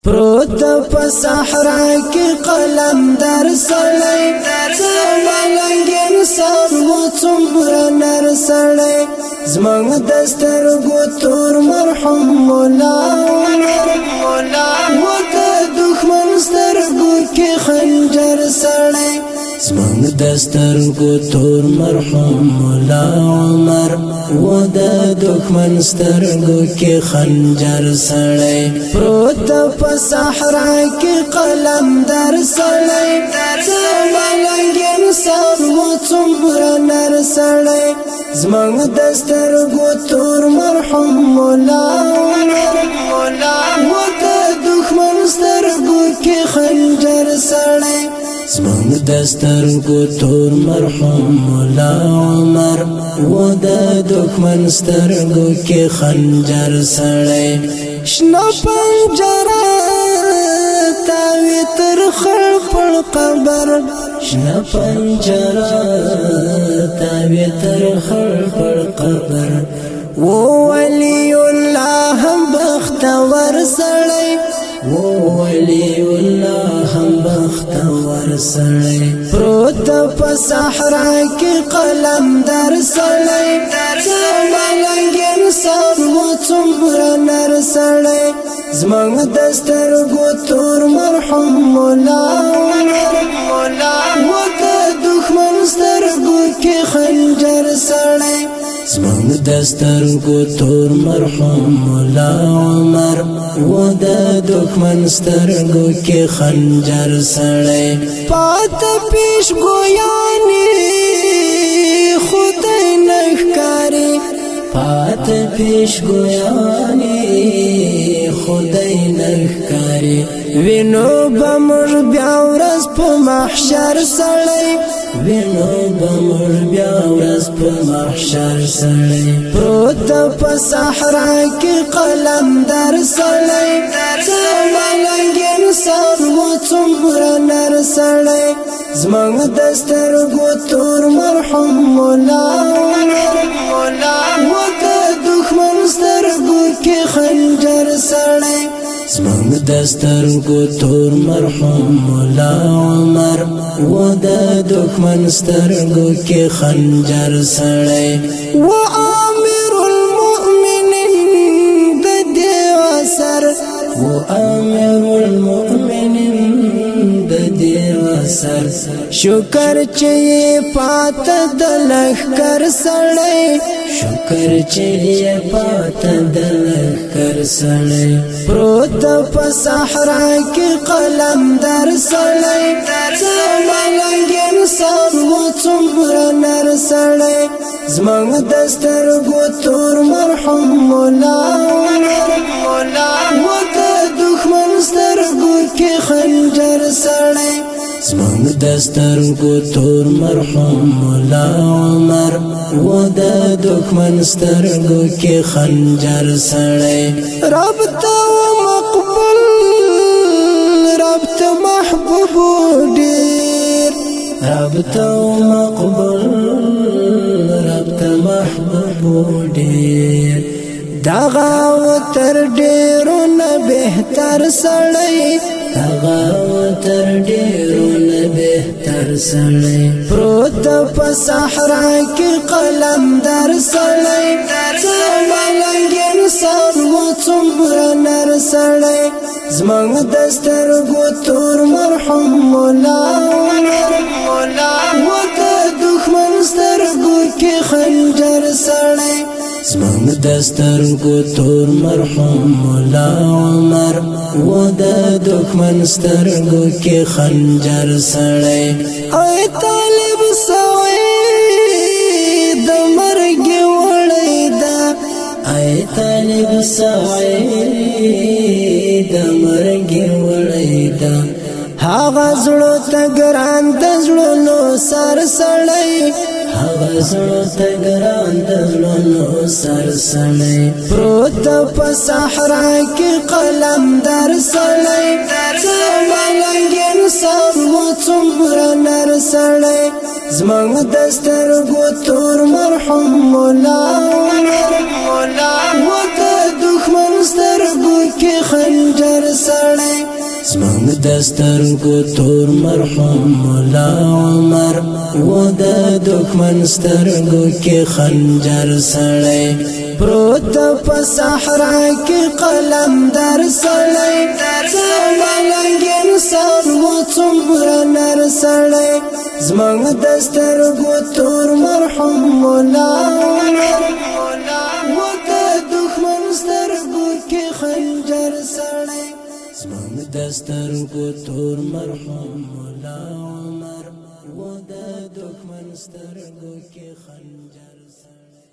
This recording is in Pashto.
پروت په صحرا کې قلم در سړی ملنګ انسان و څومره نر سړی زمونږ د سترګو تور مرحوم مولا و د دښمن سترګو کې خنجر سړی زمونږ د سترګو تور مرحوم مولا عمر و د دښمن سترګو کې خنجر سړی پروت په صحرا کې قلم در سړی ملنګ انسان و څومره نر سړی زمونږ د سترګو تور مرحوم مولا و د دښمن سترګو کې خنجر سړی زمونږ د سترګو تور مرحوم مولا عمر و د دښمن سترګو کې خنجر سړی شنه پنجره تاوی تر خړ قبر شنه پنجره تاوی تر خړ قبر و ولی الله هم بختور سړی ولی الله هم بختور سړی پروت په صحرا کې قلم در سړی ملنګ انسان و څومره نر سړی زمونږ د سترګو تور مرحوم مولا و د دښمن سترګو کې خنجر سړی زمونږ د سترګو تور مرحوم مولا عمر و د دښمن سترګو کې خنجر سړی پات پیش ګویانې خدای نه ښکاري پات پیش ګویانې خدای نه ښکاري وینو به موږ بیا ورځ په محشر سړی وینو به موږ بیا ورځ په محشر سړی پروت په صحرا کې قلم در سړی ملنګ انسان و څومره نر سړی زمونږ د سترګو تور مرحوم مولا و د دښمن سترګو کې خنجر سړی زمونږ د سترګو تور مرحوم مولا عمر و د دښمن سترګو کې خنجر سړی و امیر المؤمنین د دې اثر و امیر المؤمنین د دې اثر شکر چې پات د لښکر سړی شکر چې پات د لښکر سړی پروت په صحرا کې قلم در سړی ملنګ انسان و څومره نر سړی زمونږ د سترګو تور مرحوم مولا و د دښمن سترګو کې خنجر سړی زمونږ د سترګو تور مرحوم مولا عمر و د دښمن سترګو کې خنجر سړی رب ته مقبول رب ته محبوب ډیر رب ته مقبول رب ته محبوب ډیر دغه تر ډیرو نه بهتر سړی دغه تر ډیرو نه بهتر سړی پروت په صحرا کې قلم در سړی ملنګ انسان و څومره نر سړی زمونږ د سترګو تور مرحوم مولا و د دښمن سترګو کې خنجر سړی زمونږ د سترګو تور مرحوم مولا عمر و د دښمن سترګو کې خنجر سړی ای طالب سعید د مرګ وړی دا ای طالب سعید د مرګ وړی دا هغه زړه ته ګران د زړونو سر سړی هغه زړه ته ګران د زړونو سر سړی پروت په صحرا کې قلم در سړی ملنګ انسان و څومره نر سړی زمونږ د سترګو تور مرحوم مولا و د دښمن سترګو کې خنجر سړی زمانگ دسترگو تور مرحوم مولا عمر و دا دکمن سترگو کی خنجر سڑی پروت پا صحرا کی قلم در سڑی زمانگین سر و چمر نر سڑی زمانگ دسترگو تور مرحوم مولا عمر و دا دکمن سترگو کی خنجر سڑی زمانگ دسترگو تور مرحوم مولا عمر و دا دکمن سترگو کی خنجر